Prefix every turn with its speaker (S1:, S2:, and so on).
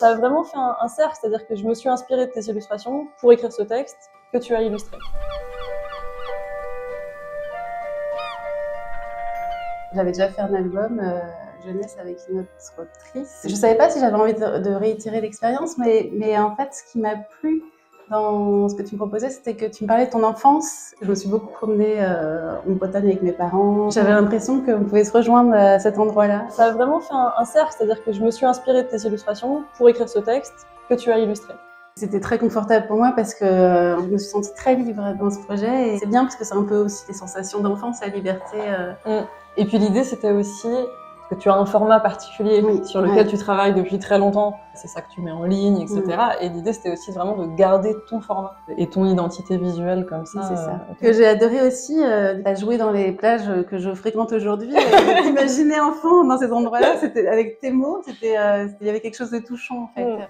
S1: Ça a vraiment fait un cercle, c'est-à-dire que je me suis inspirée de tes illustrations pour écrire ce texte que tu as illustré.
S2: J'avais déjà fait un album jeunesse avec une autre autrice. Je savais pas si j'avais envie de réitérer l'expérience, mais en fait, ce qui m'a plu dans ce que tu me proposais, c'était que tu me parlais de ton enfance. Je me suis beaucoup promenée en Bretagne avec mes parents. J'avais l'impression qu'on pouvait se rejoindre à cet endroit-là.
S1: Ça a vraiment fait un cercle, c'est-à-dire que je me suis inspirée de tes illustrations pour écrire ce texte que tu as illustré.
S2: C'était très confortable pour moi parce que je me suis sentie très libre dans ce projet. Et c'est bien parce que c'est un peu aussi des sensations d'enfance, la liberté.
S1: Et puis l'idée, c'était aussi que tu as un format particulier sur lequel tu travailles depuis très longtemps. C'est ça que tu mets en ligne, etc. Et l'idée, c'était aussi vraiment de garder ton format et ton identité visuelle comme ça.
S2: C'est ça. Que j'ai adoré aussi, jouer dans les plages que je fréquente aujourd'hui. T'imaginer enfant dans ces endroits-là, c'était avec tes mots, il y avait quelque chose de touchant en fait.